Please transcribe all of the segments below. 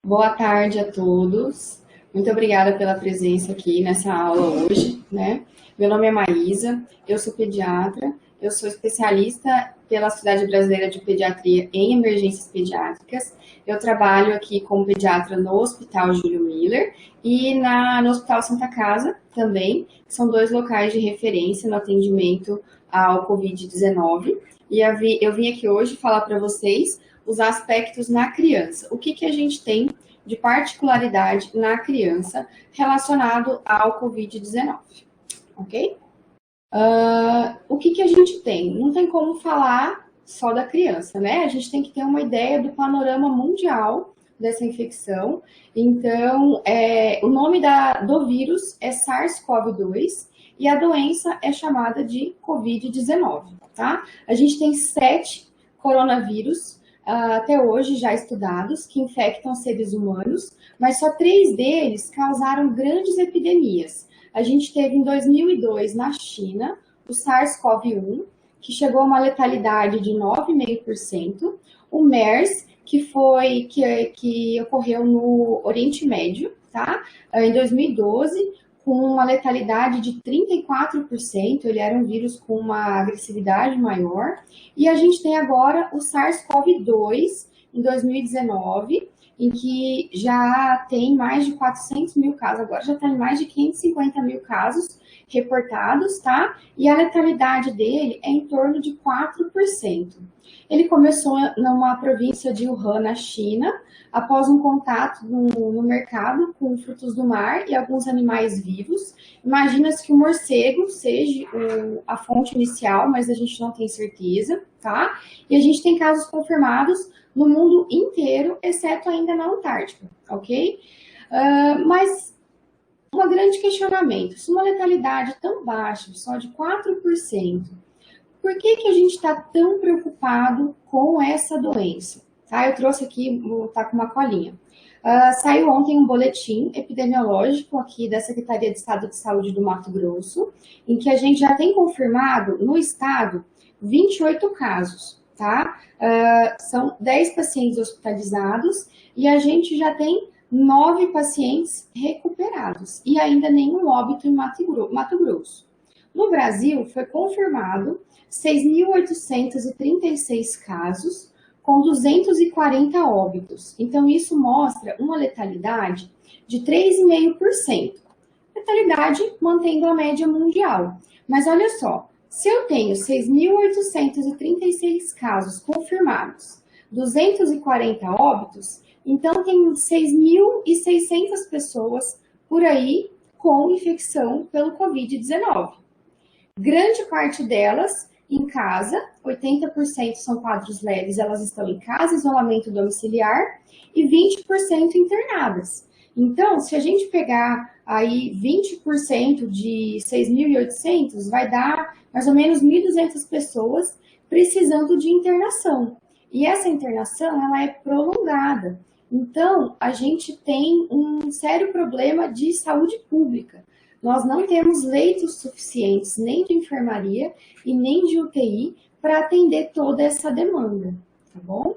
Boa tarde a todos. Muito obrigada pela presença aqui nessa aula hoje, né? Meu nome é Maísa, eu sou pediatra, eu sou especialista pela Sociedade Brasileira de Pediatria em Emergências Pediátricas. Eu trabalho aqui como pediatra no Hospital Júlio Miller e no Hospital Santa Casa também, que são dois locais de referência no atendimento ao Covid-19. E eu vim aqui hoje falar para vocês os aspectos na criança. O que a gente tem de particularidade na criança relacionado ao Covid-19, ok? O que a gente tem? Não tem como falar só da criança, né? A gente tem que ter uma ideia do panorama mundial dessa infecção. Então, o nome do vírus é SARS-CoV-2 e a doença é chamada de Covid-19, tá? A gente tem 7 coronavírus até hoje já estudados, que infectam seres humanos, mas só 3 deles causaram grandes epidemias. A gente teve em 2002, na China, o SARS-CoV-1, que chegou a uma letalidade de 9,5%, o MERS, que ocorreu no Oriente Médio, tá? Em 2012, com uma letalidade de 34%, ele era um vírus com uma agressividade maior. E a gente tem agora o SARS-CoV-2, em 2019, em que já tem mais de 400 mil casos, agora já está em mais de 550 mil casos reportados, tá? E a letalidade dele é em torno de 4%. Ele começou numa província de Wuhan, na China, após um contato no mercado com frutos do mar e alguns animais vivos. Imagina-se que o morcego seja a fonte inicial, mas a gente não tem certeza, tá? E a gente tem casos confirmados no mundo inteiro, exceto ainda na Antártica, ok? Mas um grande questionamento, se uma letalidade tão baixa, só de 4%, por que a gente está tão preocupado com essa doença? Tá? Eu trouxe aqui, vou estar com uma colinha. Saiu ontem um boletim epidemiológico aqui da Secretaria de Estado de Saúde do Mato Grosso, em que a gente já tem confirmado no estado 28 casos, tá? São 10 pacientes hospitalizados e a gente já tem 9 pacientes recuperados e ainda nenhum óbito em Mato Grosso. No Brasil, foi confirmado 6.836 casos, com 240 óbitos. Então, isso mostra uma letalidade de 3,5%. Letalidade mantendo a média mundial. Mas olha só, se eu tenho 6.836 casos confirmados, 240 óbitos, então tem 6.600 pessoas por aí com infecção pelo Covid-19. Grande parte delas em casa, 80% são quadros leves, elas estão em casa, isolamento domiciliar, e 20% internadas. Então, se a gente pegar aí 20% de 6.800, vai dar mais ou menos 1.200 pessoas precisando de internação. E essa internação, ela é prolongada. Então, a gente tem um sério problema de saúde pública. Nós não temos leitos suficientes, nem de enfermaria e nem de UTI, para atender toda essa demanda, tá bom?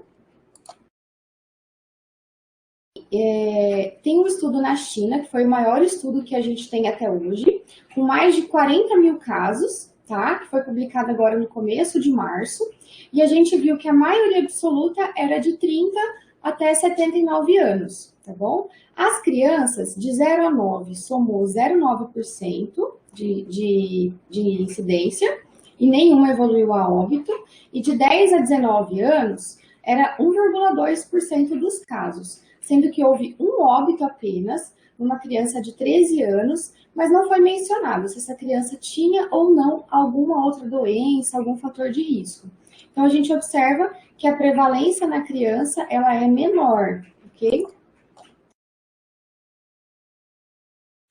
Tem um estudo na China, que foi o maior estudo que a gente tem até hoje, com mais de 40 mil casos, tá? Que foi publicado agora no começo de março, e a gente viu que a maioria absoluta era de 30 até 79 anos, tá bom? As crianças de 0 a 9 somou 0,9% de incidência, e nenhuma evoluiu a óbito, e de 10 a 19 anos era 1,2% dos casos, sendo que houve um óbito apenas, numa criança de 13 anos, mas não foi mencionado se essa criança tinha ou não alguma outra doença, algum fator de risco. Então, a gente observa que a prevalência na criança, ela é menor, ok?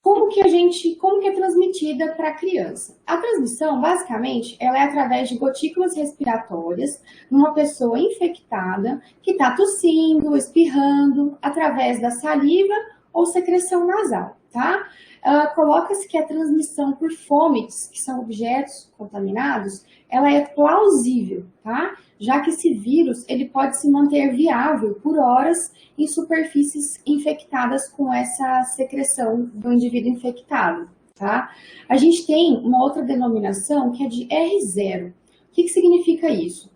Como que é transmitida para a criança? A transmissão, basicamente, ela é através de gotículas respiratórias numa pessoa infectada que está tossindo, espirrando, através da saliva ou secreção nasal, tá? coloca-se que a transmissão por fomites, que são objetos contaminados, ela é plausível, tá? Já que esse vírus, ele pode se manter viável por horas em superfícies infectadas com essa secreção do indivíduo infectado, tá? A gente tem uma outra denominação que é de R0. O que significa isso?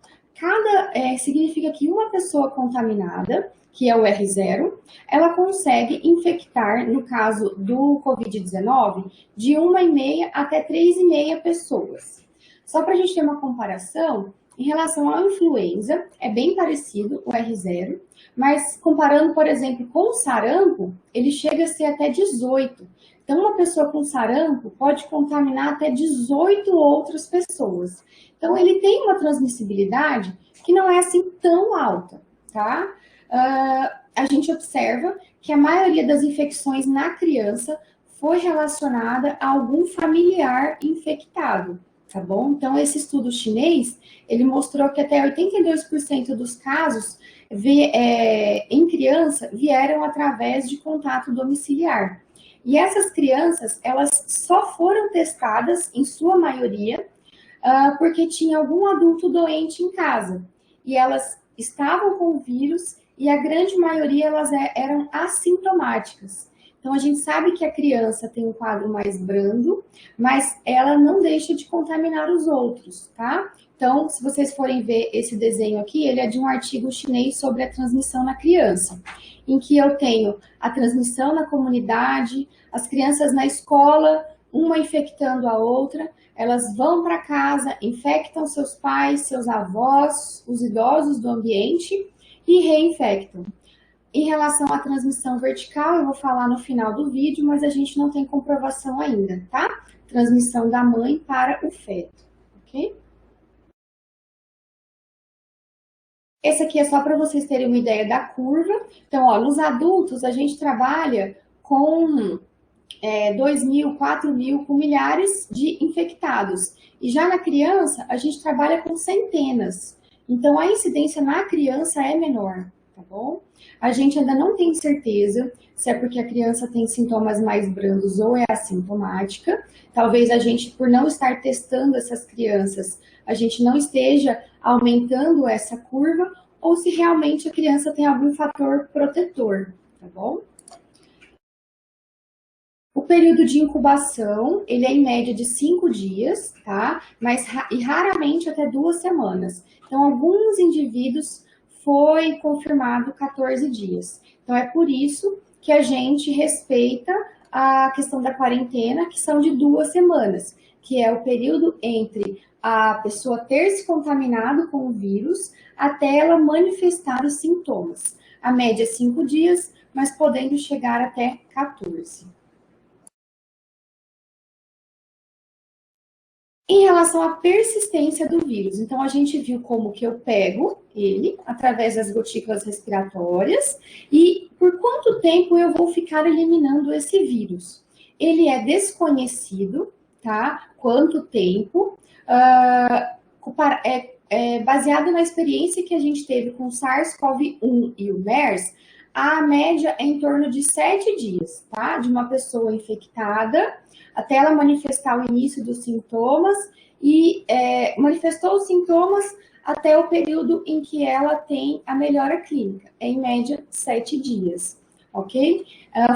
Significa que uma pessoa contaminada, que é o R0, ela consegue infectar, no caso do Covid-19, de 1,5 até 3,5 pessoas. Só para a gente ter uma comparação, em relação à influenza, é bem parecido o R0, mas comparando, por exemplo, com o sarampo, ele chega a ser até 18. Então, uma pessoa com sarampo pode contaminar até 18 outras pessoas. Então, ele tem uma transmissibilidade que não é assim tão alta, tá? A gente observa que a maioria das infecções na criança foi relacionada a algum familiar infectado, tá bom? Então, esse estudo chinês, ele mostrou que até 82% dos casos em criança vieram através de contato domiciliar. E essas crianças, elas só foram testadas, em sua maioria, porque tinha algum adulto doente em casa. E elas estavam com o vírus e a grande maioria elas eram assintomáticas. Então, a gente sabe que a criança tem um quadro mais brando, mas ela não deixa de contaminar os outros, tá? Então, se vocês forem ver esse desenho aqui, ele é de um artigo chinês sobre a transmissão na criança, em que eu tenho a transmissão na comunidade, as crianças na escola, uma infectando a outra, elas vão para casa, infectam seus pais, seus avós, os idosos do ambiente e reinfectam. Em relação à transmissão vertical, eu vou falar no final do vídeo, mas a gente não tem comprovação ainda, tá? Transmissão da mãe para o feto, ok? Esse aqui é só para vocês terem uma ideia da curva. Então, ó, nos adultos, a gente trabalha com 2.000, 4.000, com milhares de infectados. E já na criança, a gente trabalha com centenas. Então, a incidência na criança é menor, tá bom? A gente ainda não tem certeza se é porque a criança tem sintomas mais brandos ou é assintomática. Talvez a gente, por não estar testando essas crianças, a gente não esteja aumentando essa curva, ou se realmente a criança tem algum fator protetor, tá bom? O período de incubação, ele é em média de 5 dias, tá? Mas e raramente até 2 semanas. Então, alguns indivíduos foi confirmado 14 dias. Então, é por isso que a gente respeita a questão da quarentena, que são de 2 semanas, que é o período entre a pessoa ter se contaminado com o vírus até ela manifestar os sintomas. A média é 5 dias, mas podendo chegar até 14. Em relação à persistência do vírus, então a gente viu como que eu pego ele através das gotículas respiratórias e por quanto tempo eu vou ficar eliminando esse vírus. Ele é desconhecido, tá? Quanto tempo? Baseado na experiência que a gente teve com o SARS-CoV-1 e o MERS, a média é em torno de 7 dias, tá? De uma pessoa infectada até ela manifestar o início dos sintomas e manifestou os sintomas até o período em que ela tem a melhora clínica, é em média 7 dias, ok?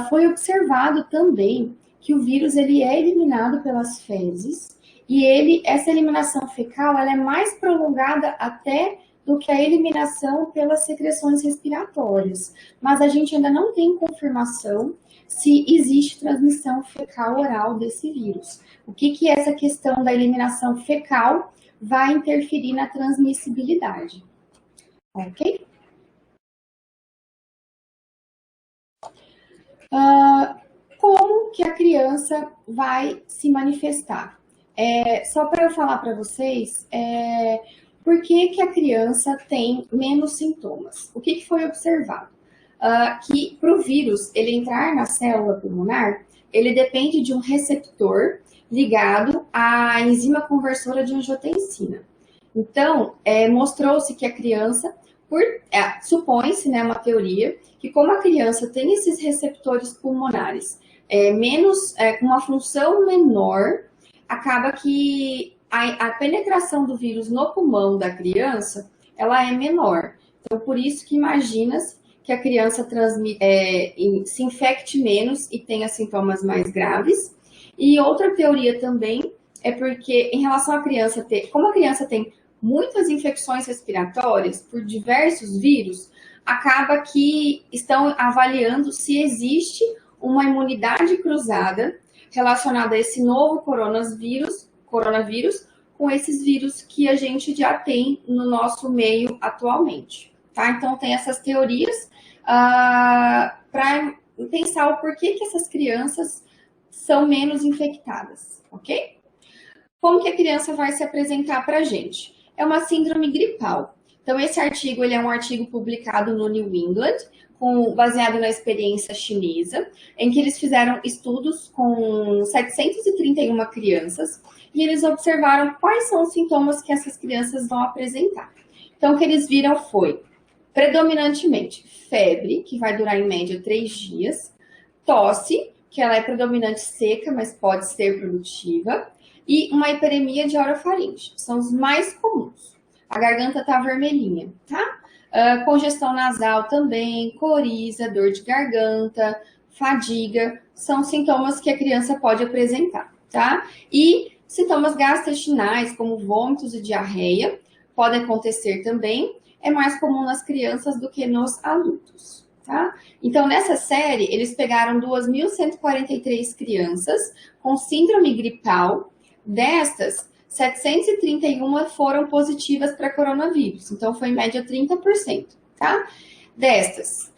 Foi observado também que o vírus ele é eliminado pelas fezes e essa eliminação fecal ela é mais prolongada até do que a eliminação pelas secreções respiratórias, mas a gente ainda não tem confirmação se existe transmissão fecal oral desse vírus. O que essa questão da eliminação fecal vai interferir na transmissibilidade, ok? Como que a criança vai se manifestar? Só para eu falar para vocês, por que a criança tem menos sintomas? O que foi observado? Que para o vírus ele entrar na célula pulmonar, ele depende de um receptor ligado à enzima conversora de angiotensina. Então, mostrou-se que a criança, supõe-se, né, uma teoria, que como a criança tem esses receptores pulmonares com uma função menor, acaba que a penetração do vírus no pulmão da criança, ela é menor. Então, por isso que imagina-se que a criança se infecte menos e tenha sintomas mais graves. E outra teoria também é porque, em relação à criança como a criança tem muitas infecções respiratórias por diversos vírus, acaba que estão avaliando se existe uma imunidade cruzada relacionada a esse novo coronavírus com esses vírus que a gente já tem no nosso meio atualmente. Tá? Então, tem essas teorias para pensar o porquê que essas crianças são menos infectadas, ok? Como que a criança vai se apresentar para a gente? É uma síndrome gripal. Então, esse artigo ele é um artigo publicado no New England, baseado na experiência chinesa, em que eles fizeram estudos com 731 crianças e eles observaram quais são os sintomas que essas crianças vão apresentar. Então, o que eles viram foi, predominantemente, febre, que vai durar em média 3 dias, tosse, que ela é predominante seca, mas pode ser produtiva, e uma hiperemia de orofaringe. São os mais comuns. A garganta tá vermelhinha, tá? Congestão nasal também, coriza, dor de garganta, fadiga, são sintomas que a criança pode apresentar, tá? E sintomas gastrointestinais, como vômitos e diarreia, podem acontecer também. É mais comum nas crianças do que nos adultos, tá? Então, nessa série, eles pegaram 2.143 crianças com síndrome gripal. Destas, 731 foram positivas para coronavírus. Então, foi em média 30%, tá? Destas,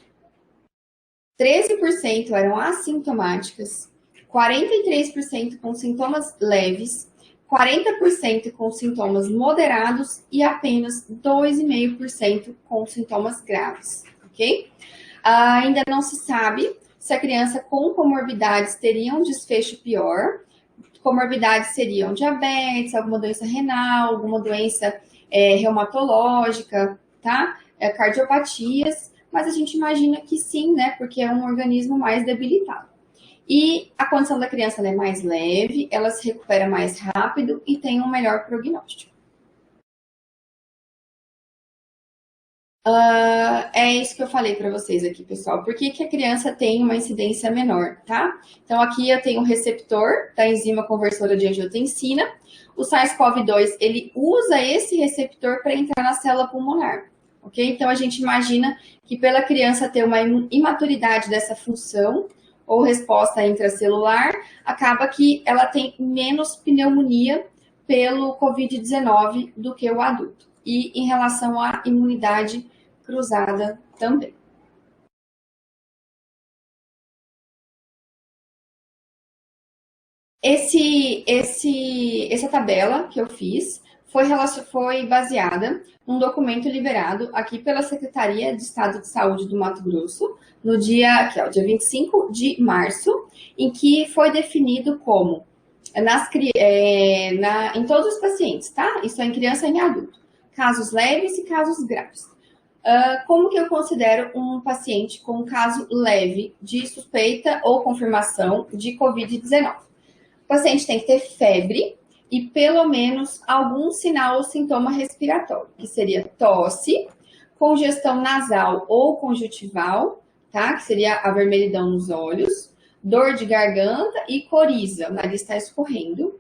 13% eram assintomáticas, 43% com sintomas leves, 40% com sintomas moderados e apenas 2,5% com sintomas graves, ok? Ainda não se sabe se a criança com comorbidades teria um desfecho pior. Comorbidades seriam diabetes, alguma doença renal, alguma doença reumatológica, tá? Cardiopatias, mas a gente imagina que sim, né? Porque é um organismo mais debilitado. E a condição da criança é mais leve, ela se recupera mais rápido e tem um melhor prognóstico. É isso que eu falei para vocês aqui, pessoal. Por que a criança tem uma incidência menor, tá? Então, aqui eu tenho um receptor da enzima conversora de angiotensina. O SARS-CoV-2, ele usa esse receptor para entrar na célula pulmonar, ok? Então, a gente imagina que pela criança ter uma imaturidade dessa função, ou resposta intracelular, acaba que ela tem menos pneumonia pelo COVID-19 do que o adulto. E em relação à imunidade cruzada também. Essa tabela que eu fiz foi baseada num documento liberado aqui pela Secretaria de Estado de Saúde do Mato Grosso, no dia 25 de março, em que foi definido como em todos os pacientes, tá? Isso é em criança e em adulto. Casos leves e casos graves. Como que eu considero um paciente com um caso leve de suspeita ou confirmação de COVID-19? O paciente tem que ter febre e pelo menos algum sinal ou sintoma respiratório, que seria tosse, congestão nasal ou conjuntival, tá? Que seria a vermelhidão nos olhos, dor de garganta e coriza, o nariz está escorrendo,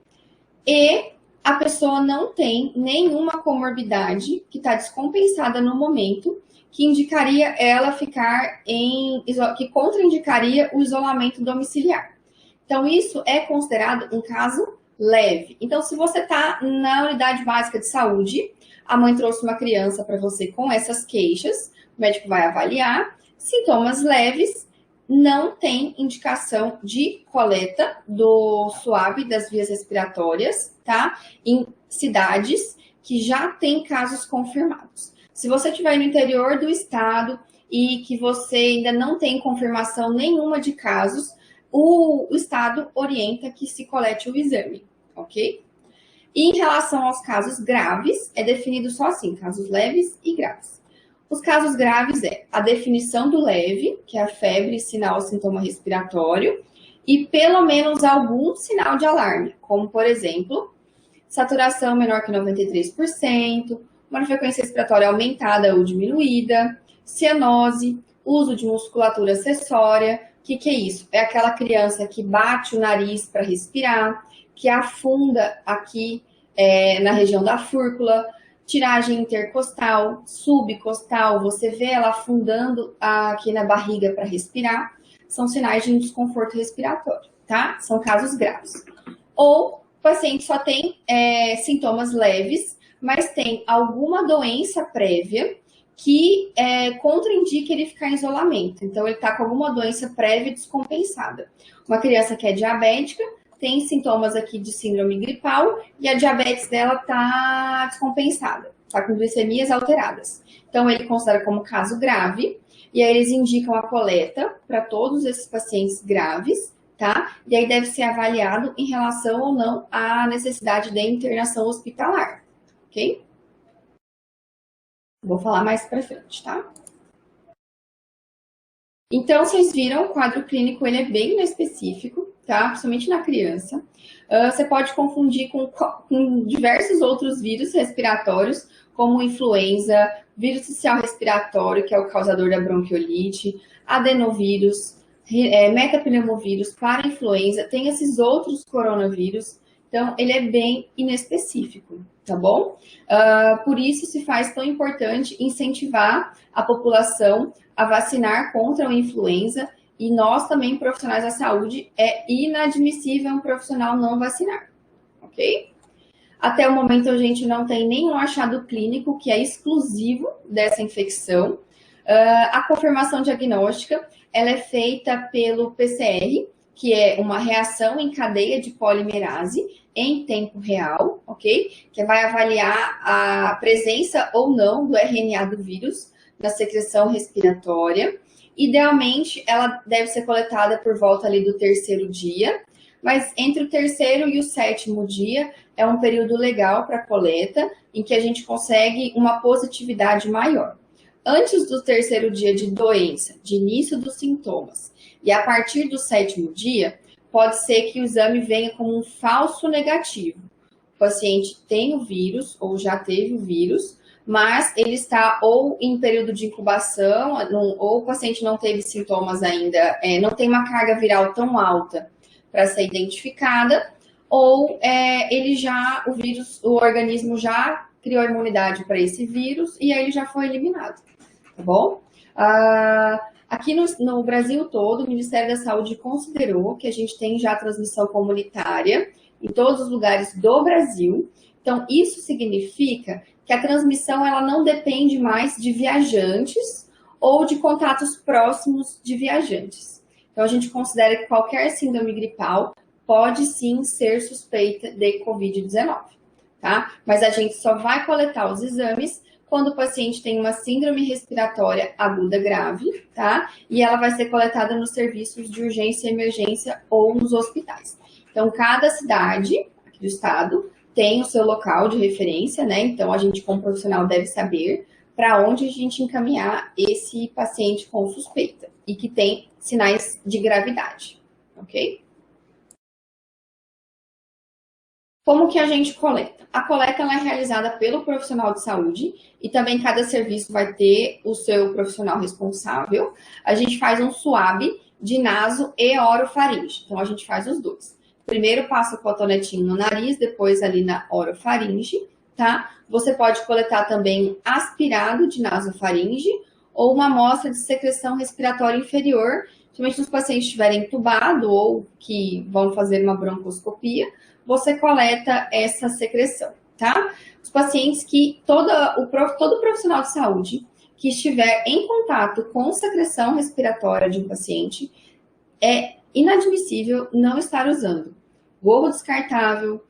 e a pessoa não tem nenhuma comorbidade que está descompensada no momento, que indicaria ela que contraindicaria o isolamento domiciliar. Então, isso é considerado um caso leve. Então, se você está na unidade básica de saúde, a mãe trouxe uma criança para você com essas queixas, o médico vai avaliar, sintomas leves, não tem indicação de coleta do suave das vias respiratórias, tá? Em cidades que já tem casos confirmados. Se você estiver no interior do estado e que você ainda não tem confirmação nenhuma de casos, o estado orienta que se colete o exame, ok? E em relação aos casos graves, é definido só assim, casos leves e graves. Os casos graves a definição do leve, que é a febre, sinal, sintoma respiratório, e pelo menos algum sinal de alarme, como, por exemplo, saturação menor que 93%, uma frequência respiratória aumentada ou diminuída, cianose, uso de musculatura acessória. O que é isso? É aquela criança que bate o nariz para respirar, que afunda aqui na região da fúrcula, tiragem intercostal, subcostal, você vê ela afundando aqui na barriga para respirar, são sinais de um desconforto respiratório, tá? São casos graves. Ou o paciente só tem sintomas leves, mas tem alguma doença prévia que contraindica ele ficar em isolamento. Então, ele está com alguma doença prévia descompensada. Uma criança que é diabética tem sintomas aqui de síndrome gripal e a diabetes dela está descompensada, está com glicemias alteradas. Então, ele considera como caso grave e aí eles indicam a coleta para todos esses pacientes graves, tá? E aí deve ser avaliado em relação ou não à necessidade de internação hospitalar, ok? Vou falar mais para frente, tá? Então, vocês viram, o quadro clínico ele é bem inespecífico, tá? Principalmente na criança. Você pode confundir com diversos outros vírus respiratórios, como influenza, vírus social respiratório, que é o causador da bronquiolite, adenovírus, metapneumovírus para influenza, tem esses outros coronavírus, então ele é bem inespecífico, tá bom? Por isso se faz tão importante incentivar a população a vacinar contra a influenza e nós também, profissionais da saúde, é inadmissível um profissional não vacinar, ok? Até o momento a gente não tem nenhum achado clínico que é exclusivo dessa infecção. A confirmação diagnóstica, ela é feita pelo PCR, que é uma reação em cadeia de polimerase em tempo real, ok? Que vai avaliar a presença ou não do RNA do vírus na secreção respiratória. Idealmente, ela deve ser coletada por volta ali do terceiro dia, mas entre o terceiro e o sétimo dia é um período legal para coleta, em que a gente consegue uma positividade maior. Antes do terceiro dia de doença, de início dos sintomas, e a partir do sétimo dia, pode ser que o exame venha como um falso negativo. O paciente tem o vírus ou já teve o vírus, mas ele está ou em período de incubação, ou o paciente não teve sintomas ainda, não tem uma carga viral tão alta para ser identificada, ou o organismo já criou imunidade para esse vírus e aí ele já foi eliminado, tá bom? Aqui no Brasil todo, o Ministério da Saúde considerou que a gente tem já transmissão comunitária em todos os lugares do Brasil. Então, isso significa que a transmissão ela não depende mais de viajantes ou de contatos próximos de viajantes. Então, a gente considera que qualquer síndrome gripal pode sim ser suspeita de Covid-19, tá? Mas a gente só vai coletar os exames quando o paciente tem uma síndrome respiratória aguda grave, tá? E ela vai ser coletada nos serviços de urgência e emergência ou nos hospitais. Então, cada cidade aqui do estado tem o seu local de referência, né? Então, a gente, como profissional, deve saber para onde a gente encaminhar esse paciente com suspeita e que tem sinais de gravidade, ok? Como que a gente coleta? A coleta ela é realizada pelo profissional de saúde e também cada serviço vai ter o seu profissional responsável. A gente faz um swab de naso e orofaringe. Então, a gente faz os dois. Primeiro passa o cotonetinho no nariz, depois ali na orofaringe, tá? Você pode coletar também aspirado de nasofaringe ou uma amostra de secreção respiratória inferior, principalmente se os pacientes estiverem entubados ou que vão fazer uma broncoscopia, você coleta essa secreção, tá? Os pacientes que todo profissional de saúde que estiver em contato com secreção respiratória de um paciente, é inadmissível não estar usando gorro descartável,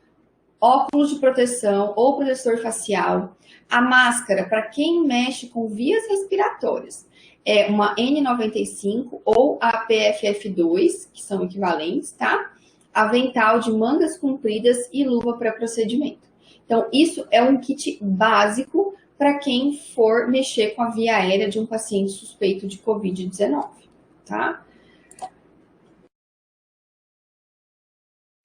óculos de proteção ou protetor facial, a máscara para quem mexe com vias respiratórias, é uma N95 ou a PFF2, que são equivalentes, tá? Avental de mangas compridas e luva para procedimento. Então, isso é um kit básico para quem for mexer com a via aérea de um paciente suspeito de Covid-19, tá?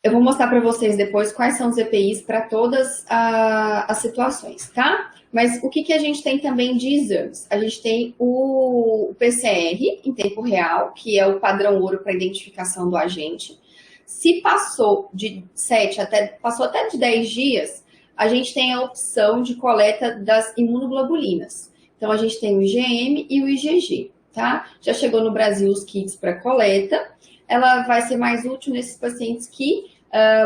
Eu vou mostrar para vocês depois quais são os EPIs para todas as situações, tá? Mas o que a gente tem também de exames? A gente tem o PCR em tempo real, que é o padrão ouro para identificação do agente. Se passou de 7 passou até de 10 dias, a gente tem a opção de coleta das imunoglobulinas. Então, a gente tem o IgM e o IgG, tá? Já chegou no Brasil os kits para coleta. Ela vai ser mais útil nesses pacientes que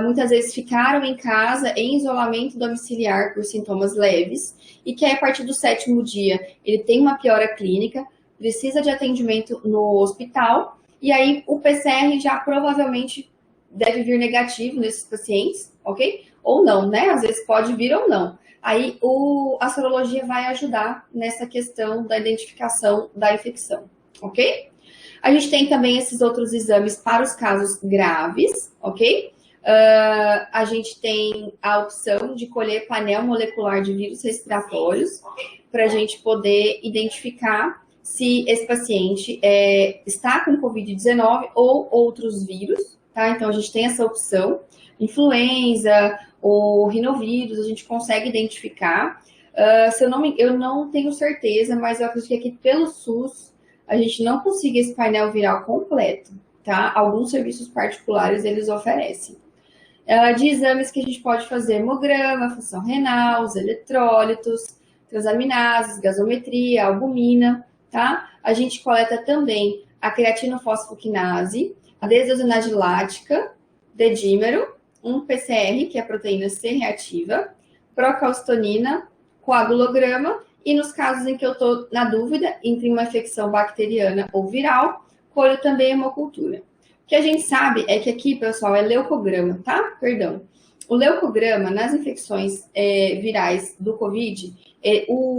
muitas vezes ficaram em casa em isolamento domiciliar por sintomas leves e que aí, a partir do 7º dia ele tem uma piora clínica, precisa de atendimento no hospital e aí o PCR já provavelmente deve vir negativo nesses pacientes, ok? Ou não, né? Às vezes pode vir ou não. Aí a sorologia vai ajudar nessa questão da identificação da infecção, ok? A gente tem também esses outros exames para os casos graves, ok? A gente tem a opção de colher painel molecular de vírus respiratórios para a gente poder identificar se esse paciente está com Covid-19 ou outros vírus, tá? Então, a gente tem essa opção. Influenza ou rinovírus, a gente consegue identificar. Eu não tenho certeza, mas eu acredito que aqui pelo SUS a gente não consiga esse painel viral completo, tá? Alguns serviços particulares eles oferecem. De exames que a gente pode fazer: hemograma, função renal, os eletrólitos, transaminases, gasometria, albumina, tá? A gente coleta também a creatinofosfoquinase, a desoxinase lática, dedímero, um PCR, que é a proteína C reativa, procalcitonina, coagulograma, e nos casos em que eu estou na dúvida entre uma infecção bacteriana ou viral, colho também hemocultura. O que a gente sabe é que aqui, pessoal, é leucograma, tá? Perdão. O leucograma, nas infecções virais do COVID,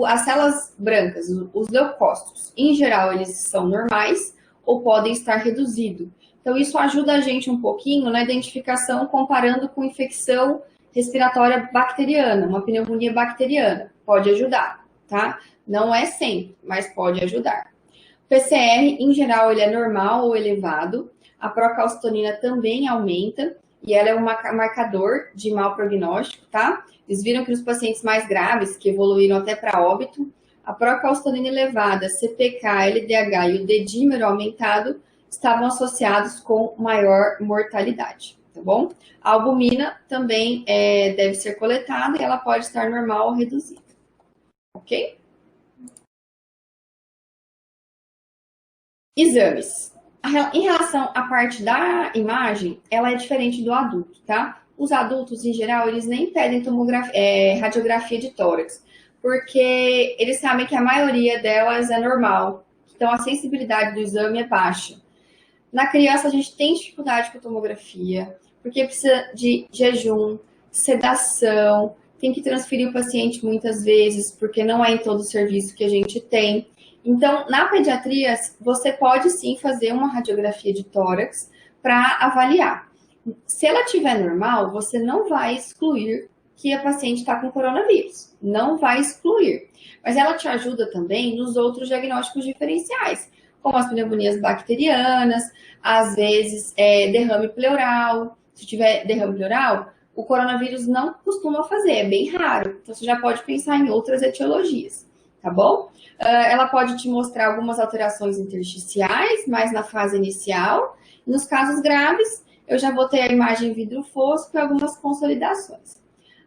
as células brancas, os leucócitos, em geral, eles são normais ou podem estar reduzidos. Então, isso ajuda a gente um pouquinho na identificação, comparando com infecção respiratória bacteriana, uma pneumonia bacteriana. Pode ajudar, tá? Não é sempre, mas pode ajudar. O PCR, em geral, ele é normal ou elevado. A procalcitonina também aumenta e ela é um marcador de mau prognóstico, tá? Eles viram que nos pacientes mais graves, que evoluíram até para óbito, a procalcitonina elevada, CPK, LDH e o dedímero aumentado estavam associados com maior mortalidade, tá bom? A albumina também deve ser coletada e ela pode estar normal ou reduzida, ok? Exames. Em relação à parte da imagem, ela é diferente do adulto, tá? Os adultos, em geral, eles nem pedem radiografia de tórax, porque eles sabem que a maioria delas é normal. Então, a sensibilidade do exame é baixa. Na criança, a gente tem dificuldade com tomografia, porque precisa de jejum, sedação, tem que transferir o paciente muitas vezes, porque não é em todo o serviço que a gente tem. Então, na pediatria, você pode sim fazer uma radiografia de tórax para avaliar. Se ela estiver normal, você não vai excluir que a paciente está com coronavírus. Não vai excluir. Mas ela te ajuda também nos outros diagnósticos diferenciais, como as pneumonias bacterianas, às vezes derrame pleural. Se tiver derrame pleural, o coronavírus não costuma fazer, é bem raro. Então, você já pode pensar em outras etiologias, tá bom? Ela pode te mostrar algumas alterações intersticiais, mais na fase inicial. Nos casos graves, eu já vou ter a imagem em vidro fosco e algumas consolidações.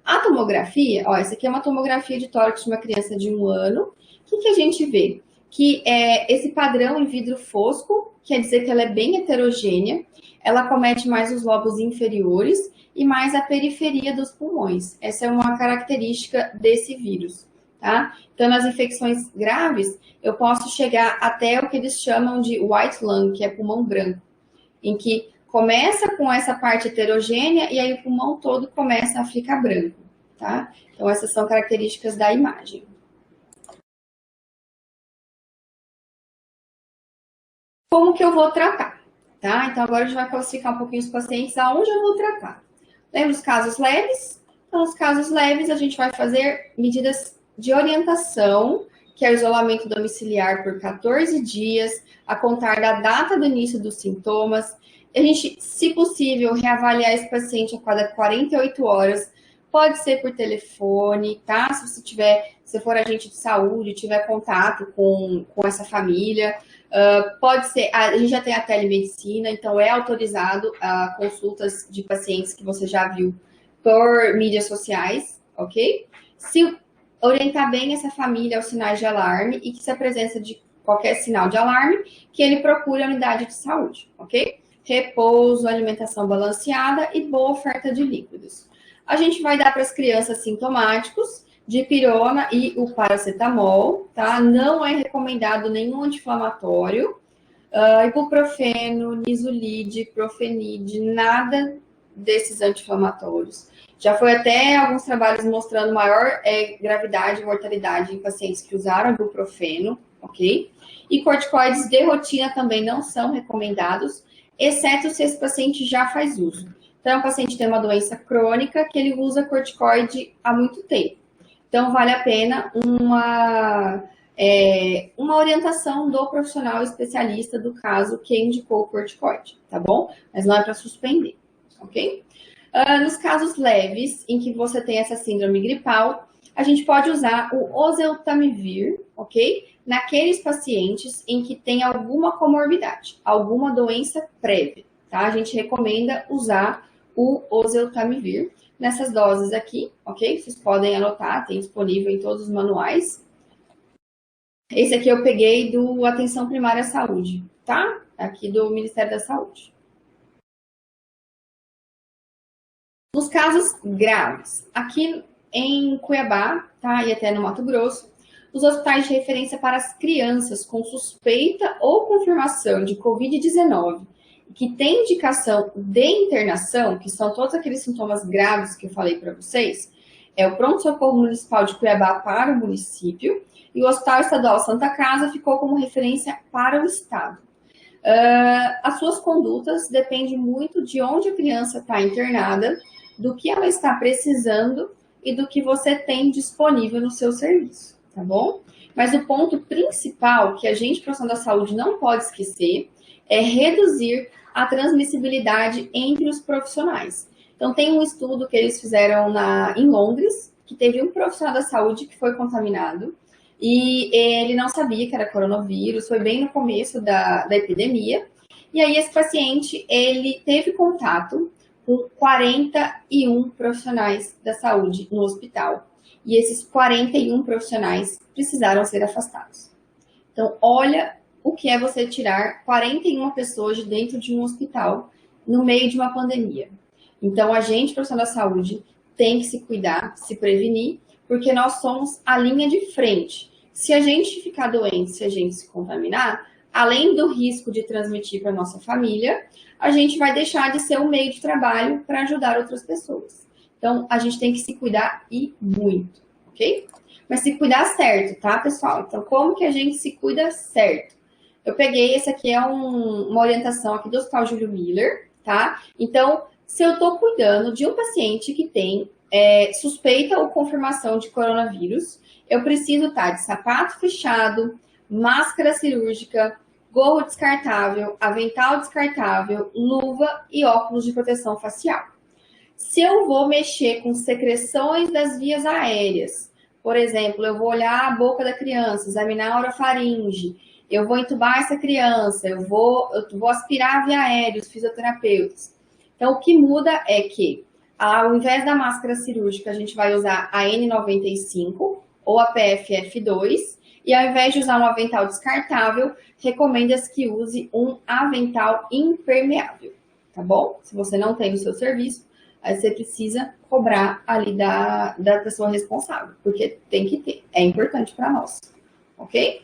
A tomografia, essa aqui é uma tomografia de tórax de uma criança de 1 ano. O que a gente vê? Que esse padrão em vidro fosco, quer dizer que ela é bem heterogênea, ela comete mais os lobos inferiores e mais a periferia dos pulmões. Essa é uma característica desse vírus, tá? Então, nas infecções graves, eu posso chegar até o que eles chamam de white lung, que é pulmão branco, em que começa com essa parte heterogênea e aí o pulmão todo começa a ficar branco, tá? Então, essas são características da imagem. Como que eu vou tratar, tá? Então, agora a gente vai classificar um pouquinho os pacientes aonde eu vou tratar. Lembra os casos leves? Então, os casos leves, a gente vai fazer medidas de orientação, que é o isolamento domiciliar por 14 dias, a contar da data do início dos sintomas. A gente, se possível, reavaliar esse paciente a cada 48 horas. Pode ser por telefone, tá? Se você tiver, se for agente de saúde, tiver contato com essa família. Pode ser, a gente já tem a telemedicina, então é autorizado a consultas de pacientes que você já viu por mídias sociais, ok? Se orientar bem essa família aos sinais de alarme e que se a presença de qualquer sinal de alarme, que ele procure a unidade de saúde, ok? Repouso, alimentação balanceada e boa oferta de líquidos. A gente vai dar para as crianças sintomáticos dipirona e o paracetamol, tá? Não é recomendado nenhum anti-inflamatório, ibuprofeno, nisolide, profenide, nada desses anti-inflamatórios. Já foi até alguns trabalhos mostrando maior gravidade e mortalidade em pacientes que usaram ibuprofeno, ok? E corticoides de rotina também não são recomendados, exceto se esse paciente já faz uso. Então, o paciente tem uma doença crônica que ele usa corticoide há muito tempo. Então, vale a pena uma orientação do profissional especialista do caso que indicou o corticoide, tá bom? Mas não é para suspender, ok? Nos casos leves, em que você tem essa síndrome gripal, a gente pode usar o oseltamivir, ok? Naqueles pacientes em que tem alguma comorbidade, alguma doença prévia, tá? A gente recomenda usar o oseltamivir nessas doses aqui, ok? Vocês podem anotar, tem disponível em todos os manuais. Esse aqui eu peguei do Atenção Primária à Saúde, tá? Aqui do Ministério da Saúde. Nos casos graves, aqui em Cuiabá, tá? E até no Mato Grosso, os hospitais de referência para as crianças com suspeita ou confirmação de Covid-19 que tem indicação de internação, que são todos aqueles sintomas graves que eu falei para vocês, é o Pronto-Socorro Municipal de Cuiabá para o município e o Hospital Estadual Santa Casa ficou como referência para o estado. As suas condutas dependem muito de onde a criança está internada, do que ela está precisando e do que você tem disponível no seu serviço, tá bom? Mas o ponto principal que a gente, profissional da saúde, não pode esquecer é reduzir a transmissibilidade entre os profissionais. Então, tem um estudo que eles fizeram em Londres, que teve um profissional da saúde que foi contaminado e ele não sabia que era coronavírus, foi bem no começo da epidemia. E aí, esse paciente, ele teve contato com 41 profissionais da saúde no hospital. E esses 41 profissionais precisaram ser afastados. Então, olha o que é você tirar 41 pessoas de dentro de um hospital no meio de uma pandemia. Então, a gente, profissional da saúde, tem que se cuidar, se prevenir, porque nós somos a linha de frente. Se a gente ficar doente, se a gente se contaminar, além do risco de transmitir para a nossa família, a gente vai deixar de ser um meio de trabalho para ajudar outras pessoas. Então, a gente tem que se cuidar e muito, ok? Mas se cuidar certo, tá, pessoal? Então, como que a gente se cuida certo? Eu peguei, esse aqui é uma orientação aqui do Hospital Júlio Miller, tá? Então, se eu estou cuidando de um paciente que tem suspeita ou confirmação de coronavírus, eu preciso estar de sapato fechado, máscara cirúrgica, gorro descartável, avental descartável, luva e óculos de proteção facial. Se eu vou mexer com secreções das vias aéreas, por exemplo, eu vou olhar a boca da criança, examinar a orofaringe, eu vou entubar essa criança, eu vou aspirar a via aérea, os fisioterapeutas. Então, o que muda é que, ao invés da máscara cirúrgica, a gente vai usar a N95 ou a PFF2, e ao invés de usar um avental descartável, recomenda-se que use um avental impermeável, tá bom? Se você não tem no seu serviço, aí você precisa cobrar ali da pessoa responsável, porque tem que ter, é importante para nós, ok?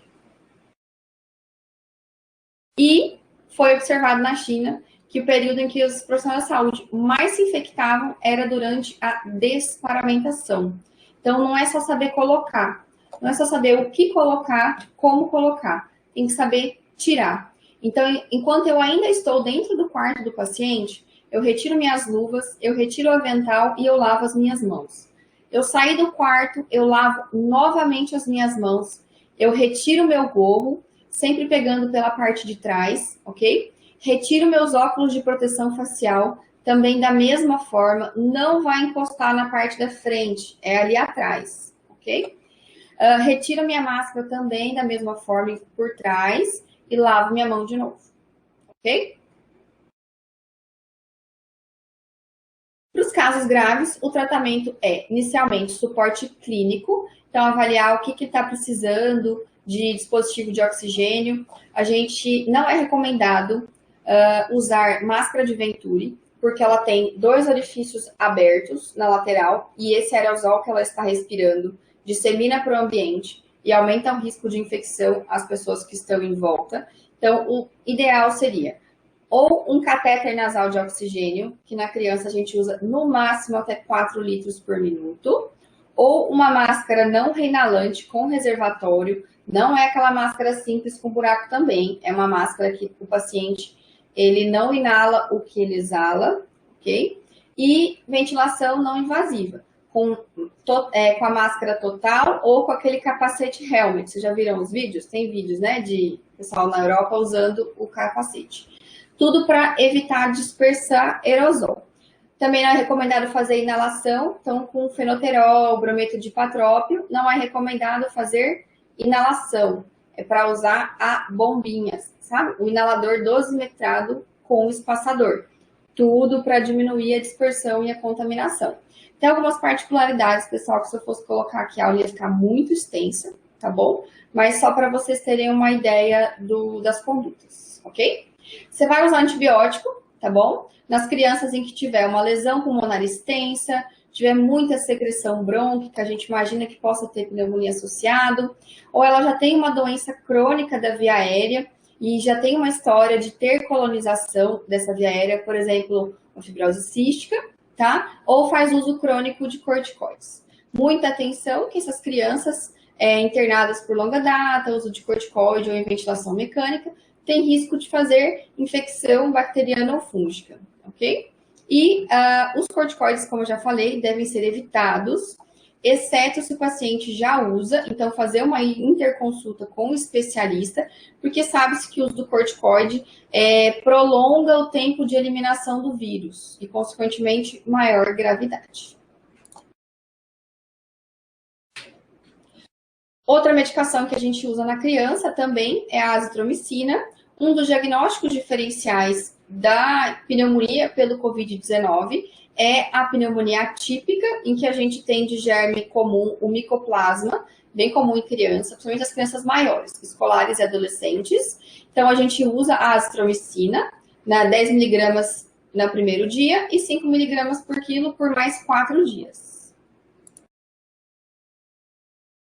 E foi observado na China que o período em que os profissionais da saúde mais se infectavam era durante a desparamentação. Então, não é só saber colocar, não é só saber o que colocar, como colocar, tem que saber tirar. Então, enquanto eu ainda estou dentro do quarto do paciente, eu retiro minhas luvas, eu retiro o avental e eu lavo as minhas mãos. Eu saí do quarto, eu lavo novamente as minhas mãos, eu retiro o meu gorro, sempre pegando pela parte de trás, ok? Retiro meus óculos de proteção facial, também da mesma forma, não vai encostar na parte da frente, é ali atrás, ok? Retiro minha máscara também da mesma forma por trás e lavo minha mão de novo, ok? Para os casos graves, o tratamento é, inicialmente, suporte clínico, então avaliar o que está precisando de dispositivo de oxigênio. A gente não é recomendado usar máscara de Venturi, porque ela tem 2 orifícios abertos na lateral e esse aerosol que ela está respirando dissemina para o ambiente e aumenta o risco de infecção às pessoas que estão em volta. Então, o ideal seria ou um catéter nasal de oxigênio, que na criança a gente usa no máximo até 4 litros por minuto, ou uma máscara não reinalante com reservatório. Não é aquela máscara simples com buraco também, é uma máscara que o paciente ele não inala o que ele exala, ok? E ventilação não invasiva, com a máscara total ou com aquele capacete helmet. Vocês já viram os vídeos? Tem vídeos, né, de pessoal na Europa usando o capacete. Tudo para evitar dispersar aerosol. Também não é recomendado fazer inalação, então com fenoterol, brometo de patrópio, não é recomendado fazer inalação. É para usar a bombinha, sabe? O inalador dosimetrado com espaçador. Tudo para diminuir a dispersão e a contaminação. Tem algumas particularidades, pessoal, que se eu fosse colocar aqui, a aula ia ficar muito extensa, tá bom? Mas só para vocês terem uma ideia das condutas, ok? Você vai usar antibiótico, tá bom? Nas crianças em que tiver uma lesão pulmonar extensa, tiver muita secreção brônquica, a gente imagina que possa ter pneumonia associado, ou ela já tem uma doença crônica da via aérea e já tem uma história de ter colonização dessa via aérea, por exemplo, uma fibrose cística, tá? Ou faz uso crônico de corticoides. Muita atenção que essas crianças internadas por longa data, uso de corticoide ou em ventilação mecânica, tem risco de fazer infecção bacteriana ou fúngica, ok? E os corticoides, como eu já falei, devem ser evitados, exceto se o paciente já usa, então fazer uma interconsulta com o especialista, porque sabe-se que o uso do corticoide prolonga o tempo de eliminação do vírus e, consequentemente, maior gravidade. Outra medicação que a gente usa na criança também é a azitromicina, um dos diagnósticos diferenciais da pneumonia pelo Covid-19 é a pneumonia atípica, em que a gente tem de germe comum o micoplasma, bem comum em criança, principalmente as crianças maiores, escolares e adolescentes. Então, a gente usa a azitromicina, 10 miligramas no primeiro dia e 5 miligramas por quilo por mais 4 dias.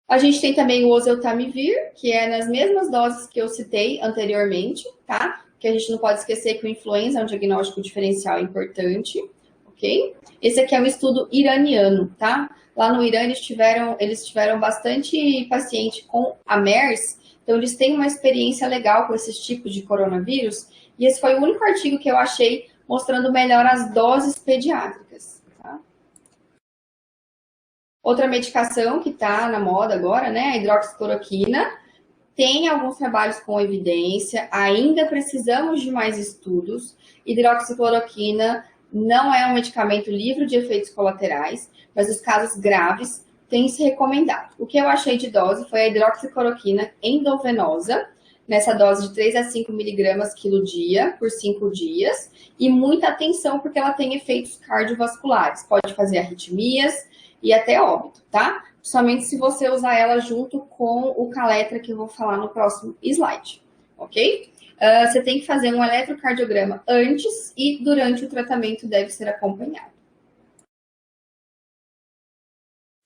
A gente tem também o oseltamivir, que é nas mesmas doses que eu citei anteriormente, tá? Que a gente não pode esquecer que o influenza é um diagnóstico diferencial importante, ok? Esse aqui é um estudo iraniano, tá? Lá no Irã eles tiveram bastante paciente com a MERS, então eles têm uma experiência legal com esses tipos de coronavírus, e esse foi o único artigo que eu achei mostrando melhor as doses pediátricas. Outra medicação que está na moda agora, né, a hidroxicloroquina, tem alguns trabalhos com evidência, ainda precisamos de mais estudos. Hidroxicloroquina não é um medicamento livre de efeitos colaterais, mas os casos graves têm se recomendado. O que eu achei de dose foi a hidroxicloroquina endovenosa, nessa dose de 3 a 5 miligramas quilo dia, por 5 dias, e muita atenção porque ela tem efeitos cardiovasculares, pode fazer arritmias, e até óbito, tá? Somente se você usar ela junto com o Caletra, que eu vou falar no próximo slide, ok? Você tem que fazer um eletrocardiograma antes e durante o tratamento deve ser acompanhado.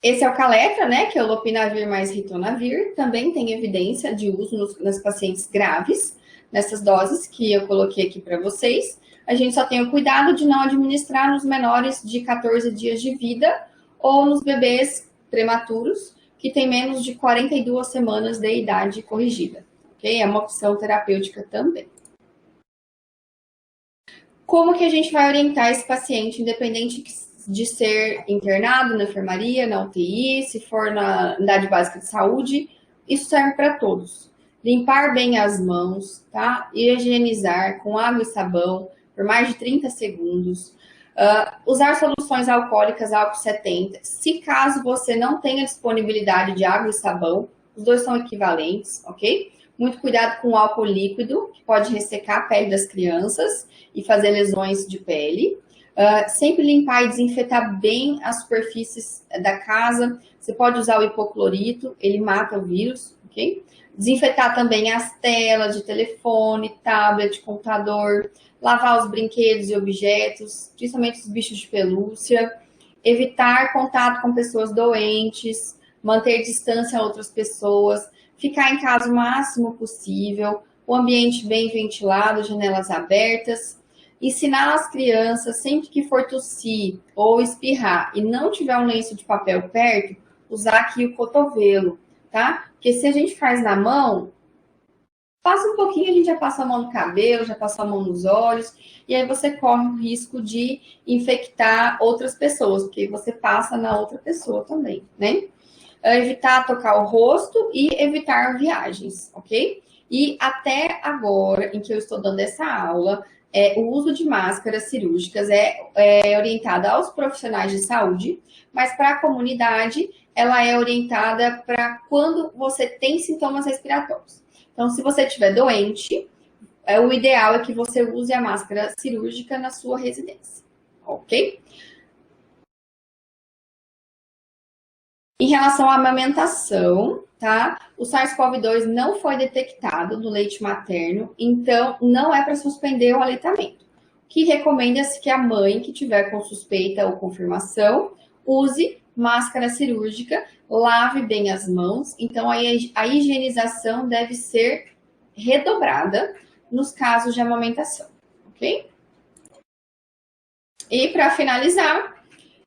Esse é o Caletra, né, que é o lopinavir mais ritonavir, também tem evidência de uso nos pacientes graves, nessas doses que eu coloquei aqui para vocês. A gente só tem o cuidado de não administrar nos menores de 14 dias de vida, ou nos bebês prematuros, que têm menos de 42 semanas de idade corrigida. Okay? É uma opção terapêutica também. Como que a gente vai orientar esse paciente, independente de ser internado na enfermaria, na UTI, se for na unidade básica de saúde? Isso serve para todos. limpar bem as mãos, tá? E higienizar com água e sabão por mais de 30 segundos. Usar soluções alcoólicas álcool 70. Se caso você não tenha disponibilidade de água e sabão, os dois são equivalentes, ok? Muito cuidado com o álcool líquido, que pode ressecar a pele das crianças e fazer lesões de pele. Sempre limpar e desinfetar bem as superfícies da casa. Você pode usar o hipoclorito, ele mata o vírus, ok? Desinfetar também as telas de telefone, tablet, computador, lavar os brinquedos e objetos, principalmente os bichos de pelúcia, evitar contato com pessoas doentes, manter distância a outras pessoas, ficar em casa o máximo possível, o ambiente bem ventilado, janelas abertas, ensinar as crianças, sempre que for tossir ou espirrar e não tiver um lenço de papel perto, usar aqui o cotovelo, tá? Porque se a gente faz na mão, passa um pouquinho, a gente já passa a mão no cabelo, já passa a mão nos olhos, e aí você corre o risco de infectar outras pessoas, porque você passa na outra pessoa também, né? Evitar tocar o rosto e evitar viagens, ok? E até agora, em que eu estou dando essa aula, o uso de máscaras cirúrgicas é orientada aos profissionais de saúde, mas para a comunidade, ela é orientada para quando você tem sintomas respiratórios. Então, se você estiver doente, o ideal é que você use a máscara cirúrgica na sua residência, ok? Em relação à amamentação, tá? O SARS-CoV-2 não foi detectado no leite materno, então não é para suspender o aleitamento. O que recomenda-se que a mãe que tiver com suspeita ou confirmação use máscara cirúrgica, lave bem as mãos. Então, a higienização deve ser redobrada nos casos de amamentação, ok? E para finalizar,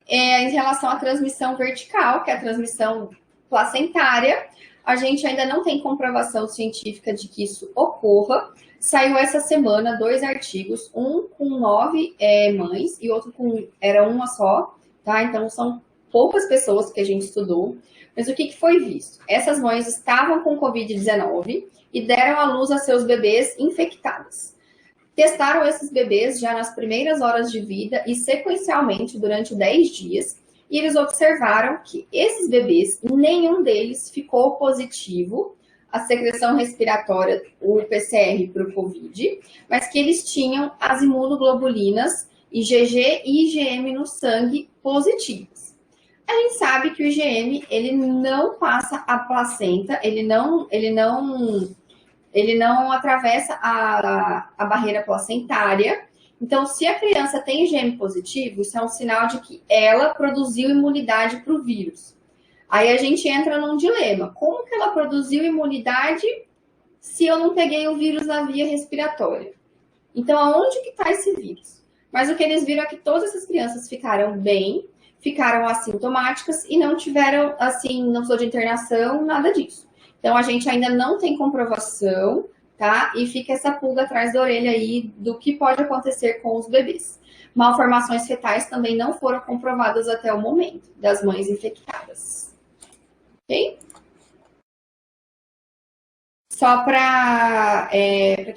em relação à transmissão vertical, que é a transmissão placentária, a gente ainda não tem comprovação científica de que isso ocorra. Saiu essa semana 2 artigos, um com 9 mães e outro era uma só, tá? Então são poucas pessoas que a gente estudou. Mas o que foi visto? Essas mães estavam com Covid-19 e deram à luz a seus bebês infectados. Testaram esses bebês já nas primeiras horas de vida e sequencialmente durante 10 dias, e eles observaram que esses bebês, nenhum deles ficou positivo à secreção respiratória, o PCR para o Covid, mas que eles tinham as imunoglobulinas IgG e IgM no sangue positivos. A gente sabe que o IgM, ele não passa a placenta, ele não atravessa a barreira placentária. Então, se a criança tem IgM positivo, isso é um sinal de que ela produziu imunidade para o vírus. Aí a gente entra num dilema. Como que ela produziu imunidade se eu não peguei o vírus na via respiratória? Então, aonde que está esse vírus? Mas o que eles viram é que todas essas crianças ficaram bem, ficaram assintomáticas e não tiveram, assim, não precisou de internação, nada disso. Então, a gente ainda não tem comprovação, tá? E fica essa pulga atrás da orelha aí do que pode acontecer com os bebês. Malformações fetais também não foram comprovadas até o momento das mães infectadas. Ok? Só para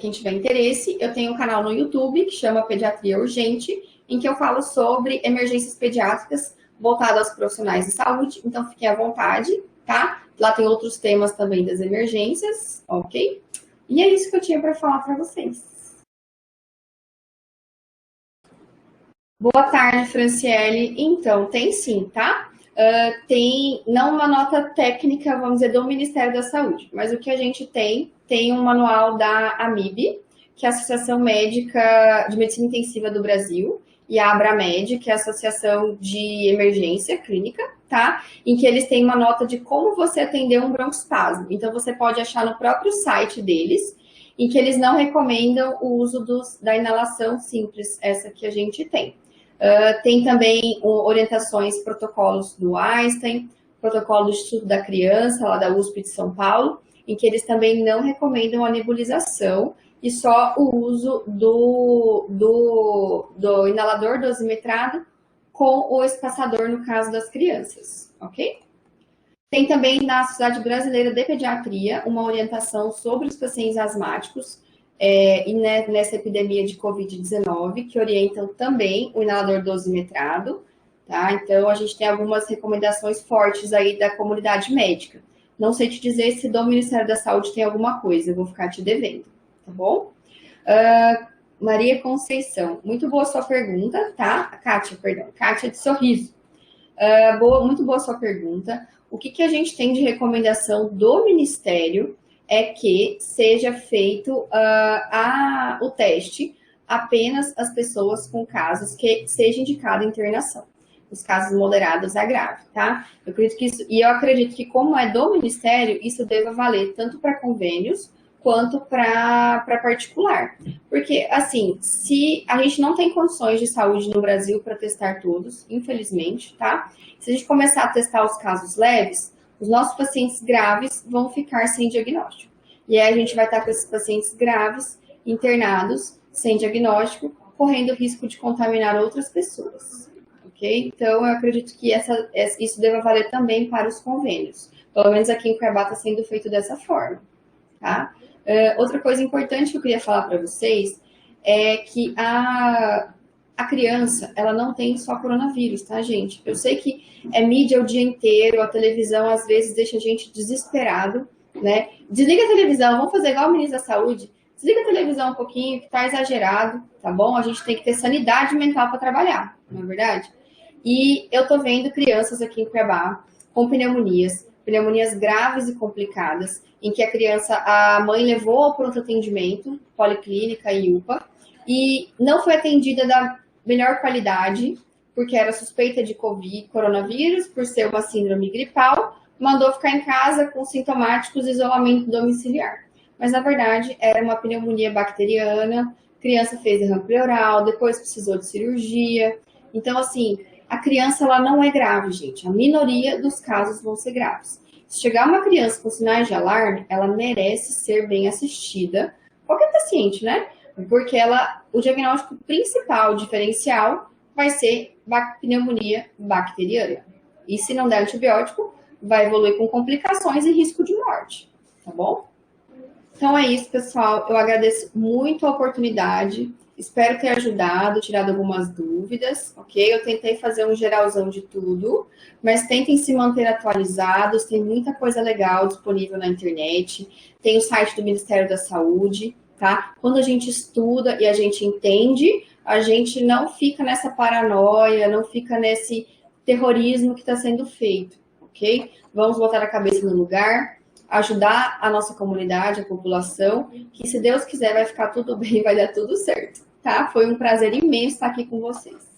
quem tiver interesse, eu tenho um canal no YouTube que chama Pediatria Urgente, em que eu falo sobre emergências pediátricas voltadas aos profissionais de saúde. Então, fiquem à vontade, tá? Lá tem outros temas também das emergências, ok? E é isso que eu tinha para falar para vocês. Boa tarde, Franciele. Então, tem sim, tá? Tem, não uma nota técnica, vamos dizer, do Ministério da Saúde, mas o que a gente tem um manual da AMIB, que é a Associação Médica de Medicina Intensiva do Brasil, e a Abramed, que é a Associação de Emergência Clínica, tá? Em que eles têm uma nota de como você atender um broncoespasmo. Então, você pode achar no próprio site deles, em que eles não recomendam o uso da inalação simples, essa que a gente tem. Tem também orientações, protocolos do Einstein, protocolo do Instituto da Criança, lá da USP de São Paulo, em que eles também não recomendam a nebulização e só o uso do inalador dosimetrado com o espaçador no caso das crianças, ok? Tem também na Sociedade Brasileira de Pediatria uma orientação sobre os pacientes asmáticos e nessa epidemia de Covid-19, que orientam também o inalador dosimetrado, tá? Então, a gente tem algumas recomendações fortes aí da comunidade médica. Não sei te dizer se do Ministério da Saúde tem alguma coisa, eu vou ficar te devendo, tá bom? Maria Conceição, muito boa sua pergunta, tá? Kátia, perdão, Kátia de Sorriso. Muito boa sua pergunta. O que a gente tem de recomendação do Ministério é que seja feito o teste apenas as pessoas com casos que seja indicada internação. Os casos moderados a grave, tá? Eu acredito que como é do Ministério, isso deva valer tanto para convênios quanto para particular. Porque, assim, se a gente não tem condições de saúde no Brasil para testar todos, infelizmente, tá? Se a gente começar a testar os casos leves, os nossos pacientes graves vão ficar sem diagnóstico. E aí a gente vai estar com esses pacientes graves, internados, sem diagnóstico, correndo risco de contaminar outras pessoas. Ok? Então, eu acredito que isso deva valer também para os convênios. Pelo menos aqui em Cuiabá está sendo feito dessa forma, tá? Outra coisa importante que eu queria falar para vocês é que a criança, ela não tem só coronavírus, tá, gente? Eu sei que é mídia o dia inteiro, a televisão às vezes deixa a gente desesperado, né? Desliga a televisão, vamos fazer igual o ministro da Saúde, desliga a televisão um pouquinho, que tá exagerado, tá bom? A gente tem que ter sanidade mental para trabalhar, não é verdade? E eu tô vendo crianças aqui em Cuiabá com pneumonias graves e complicadas, em que a mãe levou ao pronto atendimento, policlínica e UPA, e não foi atendida da melhor qualidade, porque era suspeita de coronavírus, por ser uma síndrome gripal, mandou ficar em casa com sintomáticos e isolamento domiciliar. Mas, na verdade, era uma pneumonia bacteriana, criança fez derrame pleural, depois precisou de cirurgia. Então, assim, a criança ela não é grave, gente. A minoria dos casos vão ser graves. Se chegar uma criança com sinais de alarme, ela merece ser bem assistida. Qualquer paciente, né? Porque o diagnóstico principal, diferencial, vai ser pneumonia bacteriana. E se não der antibiótico, vai evoluir com complicações e risco de morte, tá bom? Então é isso, pessoal. Eu agradeço muito a oportunidade. Espero ter ajudado, tirado algumas dúvidas, ok? Eu tentei fazer um geralzão de tudo, mas tentem se manter atualizados. Tem muita coisa legal disponível na internet. Tem o site do Ministério da Saúde, tá? Quando a gente estuda e a gente entende, a gente não fica nessa paranoia, não fica nesse terrorismo que está sendo feito, ok? Vamos botar a cabeça no lugar, ajudar a nossa comunidade, a população, que se Deus quiser vai ficar tudo bem, vai dar tudo certo, tá? Foi um prazer imenso estar aqui com vocês.